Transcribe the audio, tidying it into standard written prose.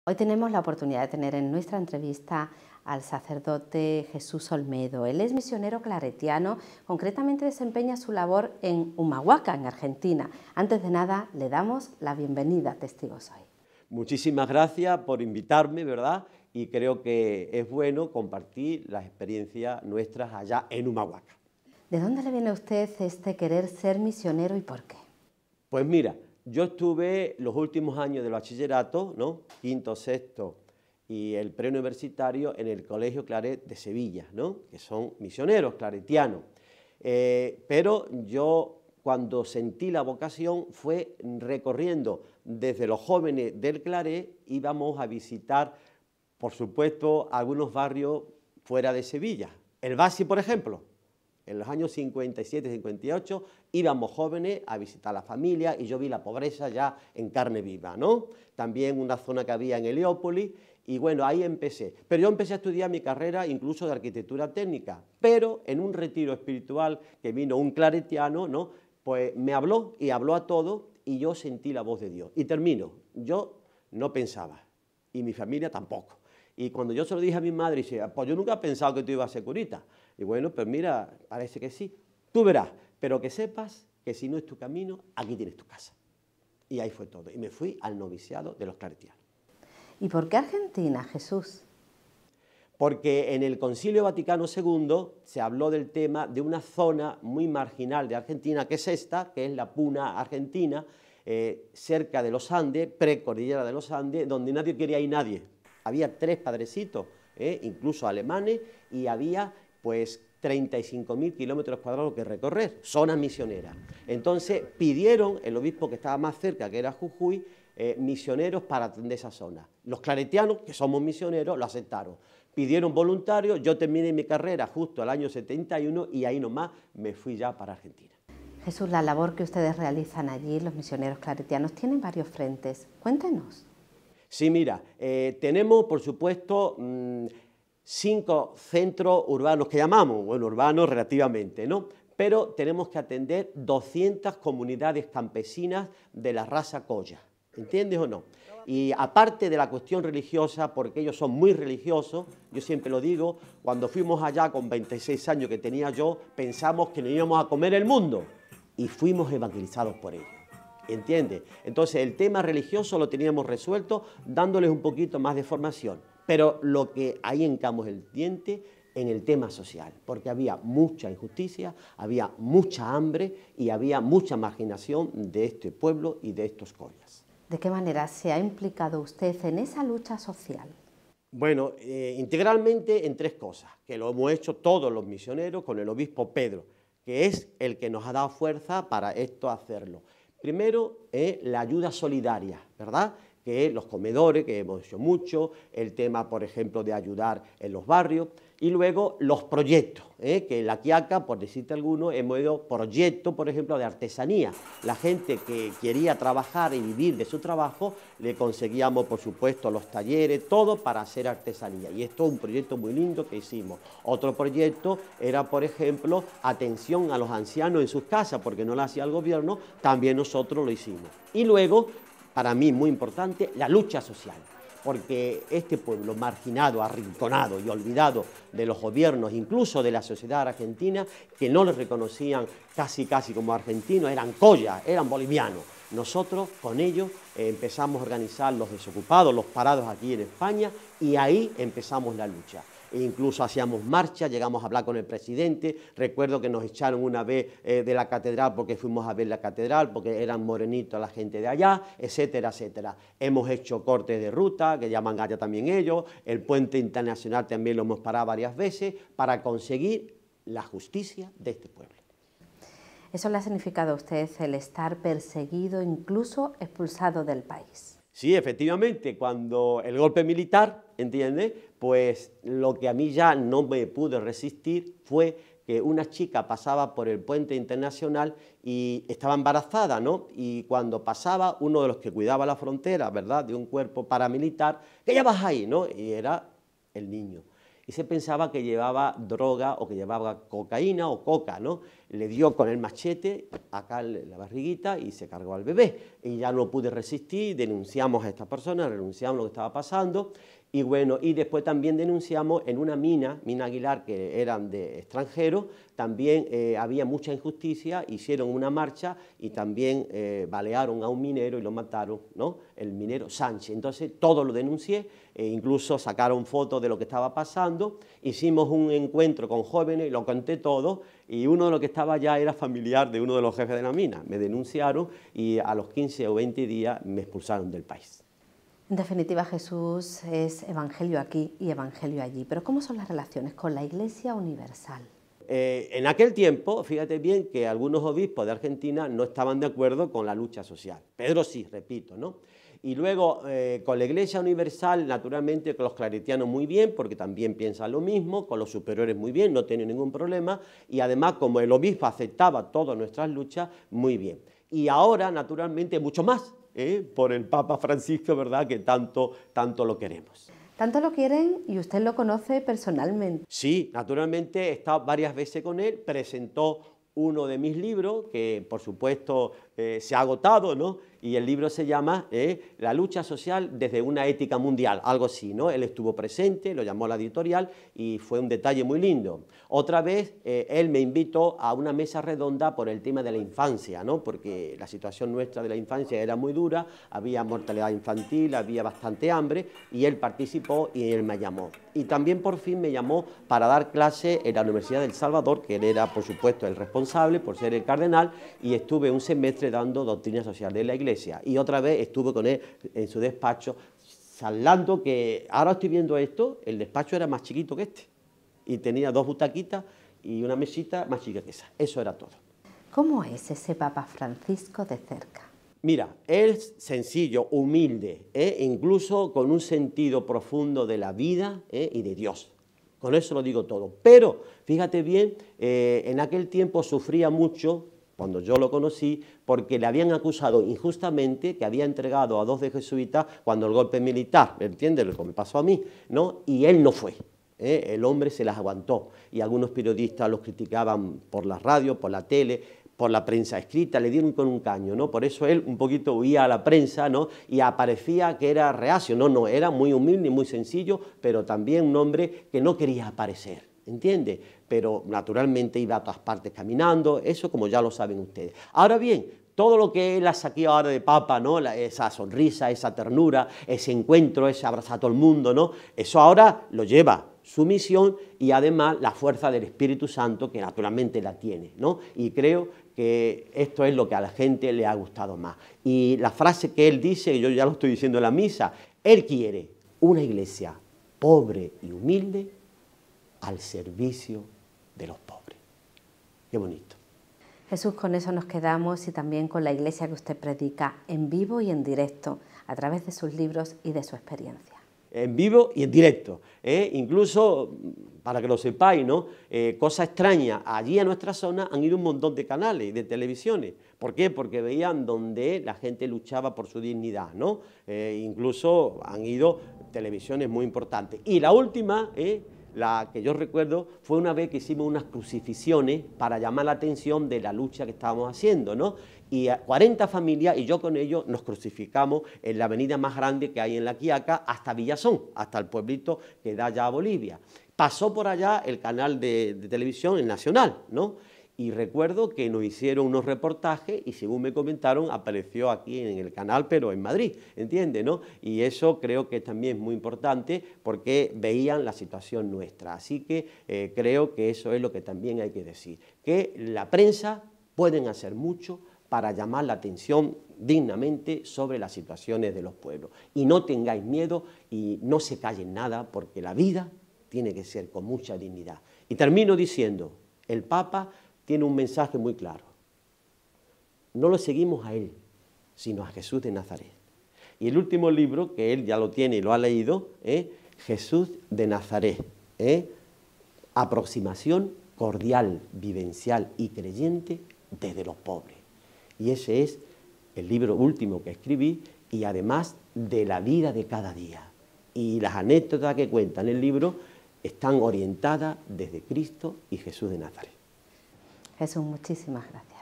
Hoy tenemos la oportunidad de tener en nuestra entrevista al sacerdote Jesús Olmedo. Él es misionero claretiano, concretamente desempeña su labor en Humahuaca, en Argentina. Antes de nada, le damos la bienvenida a Testigos Hoy. Muchísimas gracias por invitarme, ¿verdad? Y creo que es bueno compartir las experiencias nuestras allá en Humahuaca. ¿De dónde le viene a usted este querer ser misionero y por qué? Pues mira, yo estuve los últimos años del bachillerato, ¿no? Quinto, sexto y el preuniversitario en el Colegio Claret de Sevilla, ¿no? Que son misioneros claretianos. Pero yo cuando sentí la vocación fue recorriendo desde los jóvenes del Claret, íbamos a visitar, por supuesto, algunos barrios fuera de Sevilla. El Basi, por ejemplo. En los años 57, 58 íbamos jóvenes a visitar a la familia y yo vi la pobreza ya en carne viva, ¿no? También una zona que había en Heliópolis y bueno, ahí empecé. Pero yo empecé a estudiar mi carrera incluso de arquitectura técnica, pero en un retiro espiritual que vino un claretiano, ¿no? Pues me habló y habló a todos y yo sentí la voz de Dios. Y termino, yo no pensaba y mi familia tampoco. Y cuando yo se lo dije a mi madre, dice, pues yo nunca he pensado que tú ibas a ser curita. Y bueno, pues mira, parece que sí. Tú verás, pero que sepas que si no es tu camino, aquí tienes tu casa. Y ahí fue todo. Y me fui al noviciado de los claretianos. ¿Y por qué Argentina, Jesús? Porque en el Concilio Vaticano II se habló del tema de una zona muy marginal de Argentina, que es esta, que es la Puna Argentina, cerca de los Andes, precordillera de los Andes, donde nadie quería ir nadie. Había 3 padrecitos, incluso alemanes, y había pues 35.000 kilómetros cuadrados que recorrer, zona misionera. Entonces pidieron, el obispo que estaba más cerca, que era Jujuy, misioneros para atender esa zona. Los claretianos, que somos misioneros, lo aceptaron. Pidieron voluntarios, yo terminé mi carrera justo al año 71 y ahí nomás me fui ya para Argentina. Jesús, la labor que ustedes realizan allí, los misioneros claretianos, tienen varios frentes. Cuéntenos. Sí, mira, tenemos, por supuesto, 5 centros urbanos que llamamos, bueno, urbanos relativamente, ¿no? Pero tenemos que atender 200 comunidades campesinas de la raza Colla, ¿entiendes o no? Y aparte de la cuestión religiosa, porque ellos son muy religiosos, yo siempre lo digo, cuando fuimos allá con 26 años que tenía yo, pensamos que nos íbamos a comer el mundo y fuimos evangelizados por ellos. ¿Entiendes? Entonces el tema religioso lo teníamos resuelto dándoles un poquito más de formación, pero lo que ahí hincamos el diente en el tema social, porque había mucha injusticia, había mucha hambre y había mucha marginación de este pueblo y de estos collas. ¿De qué manera se ha implicado usted en esa lucha social? Bueno, integralmente en 3 cosas, que lo hemos hecho todos los misioneros con el obispo Pedro, que es el que nos ha dado fuerza para esto hacerlo. Primero, la ayuda solidaria, ¿verdad? Que los comedores, que hemos hecho mucho, el tema, por ejemplo, de ayudar en los barrios, y luego los proyectos, que en La Quiaca, por decirte alguno, hemos hecho proyectos, por ejemplo, de artesanía. La gente que quería trabajar y vivir de su trabajo, le conseguíamos, por supuesto, los talleres, todo para hacer artesanía. Y esto es un proyecto muy lindo que hicimos. Otro proyecto era, por ejemplo, atención a los ancianos en sus casas, porque no lo hacía el gobierno, también nosotros lo hicimos. Y luego, para mí muy importante, la lucha social, porque este pueblo marginado, arrinconado y olvidado de los gobiernos, incluso de la sociedad argentina, que no les reconocían casi como argentinos, eran collas, eran bolivianos. Nosotros con ellos empezamos a organizar los desocupados, los parados aquí en España, y ahí empezamos la lucha. E incluso hacíamos marcha, llegamos a hablar con el presidente, recuerdo que nos echaron una vez de la catedral porque fuimos a ver la catedral, porque eran morenitos la gente de allá, etcétera, etcétera. Hemos hecho cortes de ruta, que llaman allá también ellos, el puente internacional también lo hemos parado varias veces, para conseguir la justicia de este pueblo. ¿Eso le ha significado a usted el estar perseguido, incluso expulsado del país? Sí, efectivamente, cuando el golpe militar, ¿entiendes? Pues lo que a mí ya no me pude resistir fue que una chica pasaba por el puente internacional y estaba embarazada, ¿no? Y cuando pasaba, uno de los que cuidaba la frontera, ¿verdad?, de un cuerpo paramilitar, que ya vas ahí, ¿no? Y era el niño. Y se pensaba que llevaba droga o que llevaba cocaína o coca, ¿no? le dio con el machete acá en la barriguita y se cargó al bebé. Y ya no pude resistir, denunciamos a esta persona, renunciamos a lo que estaba pasando. Y bueno, y después también denunciamos en una mina Aguilar, que eran de extranjeros, también había mucha injusticia, hicieron una marcha y también balearon a un minero y lo mataron, ¿no? El minero Sánchez. Entonces todo lo denuncié, incluso sacaron fotos de lo que estaba pasando, hicimos un encuentro con jóvenes y lo conté todo, y uno de los que estaba allá era familiar de uno de los jefes de la mina. Me denunciaron y a los 15 o 20 días me expulsaron del país. En definitiva, Jesús es evangelio aquí y evangelio allí. Pero ¿cómo son las relaciones con la Iglesia universal? En aquel tiempo, fíjate bien que algunos obispos de Argentina no estaban de acuerdo con la lucha social. Pedro sí, repito, ¿no? Y luego con la Iglesia universal, naturalmente con los claretianos muy bien, porque también piensan lo mismo, con los superiores muy bien, no tienen ningún problema, y además como el obispo aceptaba todas nuestras luchas, muy bien. Y ahora, naturalmente, mucho más, por el Papa Francisco, ¿verdad?, que tanto lo queremos. ¿Tanto lo quieren y usted lo conoce personalmente? Sí, naturalmente he estado varias veces con él, presentó uno de mis libros, que por supuesto se ha agotado, ¿no? Y el libro se llama La lucha social desde una ética mundial, algo así, ¿no? Él estuvo presente, lo llamó a la editorial y fue un detalle muy lindo. Otra vez él me invitó a una mesa redonda por el tema de la infancia, ¿no? Porque la situación nuestra de la infancia era muy dura, había mortalidad infantil, había bastante hambre, y él participó y él me llamó. Y también por fin me llamó para dar clase en la Universidad del Salvador, que él era por supuesto el responsable por ser el cardenal, y estuve un semestre dando doctrina social de la Iglesia, y otra vez estuve con él en su despacho, hablando que ahora estoy viendo esto, el despacho era más chiquito que este, y tenía 2 butaquitas y una mesita más chica que esa, eso era todo. ¿Cómo es ese Papa Francisco de cerca? Mira, es sencillo, humilde, incluso con un sentido profundo de la vida y de Dios. Con eso lo digo todo. Pero, fíjate bien, en aquel tiempo sufría mucho, cuando yo lo conocí, porque le habían acusado injustamente que había entregado a 2 de jesuitas cuando el golpe militar, ¿me entiendes? Lo que me pasó a mí, ¿no? Y él no fue. El hombre se las aguantó, y algunos periodistas los criticaban por la radio, por la tele, por la prensa escrita, le dieron con un caño, ¿no? Por eso él un poquito huía a la prensa, ¿no? Y aparecía que era reacio, no, era muy humilde y muy sencillo, pero también un hombre que no quería aparecer, ¿entiendes? Pero naturalmente iba a todas partes caminando, eso como ya lo saben ustedes. Ahora bien, todo lo que él ha sacado ahora de Papa, ¿no? Esa sonrisa, esa ternura, ese encuentro, ese abrazar a todo el mundo, ¿no? Eso ahora lo lleva su misión y además la fuerza del Espíritu Santo, que naturalmente la tiene, ¿no? Y creo que esto es lo que a la gente le ha gustado más. Y la frase que él dice, yo ya lo estoy diciendo en la misa, él quiere una iglesia pobre y humilde al servicio de los pobres. Qué bonito. Jesús, con eso nos quedamos, y también con la Iglesia que usted predica en vivo y en directo, a través de sus libros y de su experiencia. En vivo y en directo, incluso, para que lo sepáis, ¿no? Cosa extraña, allí a nuestra zona han ido un montón de canales, de televisiones. ¿Por qué? Porque veían donde la gente luchaba por su dignidad, ¿no? Incluso han ido televisiones muy importantes. Y la última, la que yo recuerdo, fue una vez que hicimos unas crucifixiones para llamar la atención de la lucha que estábamos haciendo, ¿no? Y 40 familias, y yo con ellos, nos crucificamos en la avenida más grande que hay en La Quiaca, hasta Villazón, hasta el pueblito que da ya a Bolivia. Pasó por allá el canal de televisión, el Nacional, ¿no? Y recuerdo que nos hicieron unos reportajes y, según me comentaron, apareció aquí en el canal, pero en Madrid, ¿entiendes, no? Y eso creo que también es muy importante, porque veían la situación nuestra. Así que creo que eso es lo que también hay que decir, que la prensa pueden hacer mucho para llamar la atención dignamente sobre las situaciones de los pueblos. Y no tengáis miedo y no se callen nada, porque la vida tiene que ser con mucha dignidad. Y termino diciendo, el Papa tiene un mensaje muy claro. No lo seguimos a él, sino a Jesús de Nazaret. Y el último libro, que él ya lo tiene y lo ha leído, es Jesús de Nazaret. Aproximación cordial, vivencial y creyente desde los pobres. Y ese es el libro último que escribí, y además de la vida de cada día. Y las anécdotas que cuentan en el libro están orientadas desde Cristo y Jesús de Nazaret. Jesús, muchísimas gracias.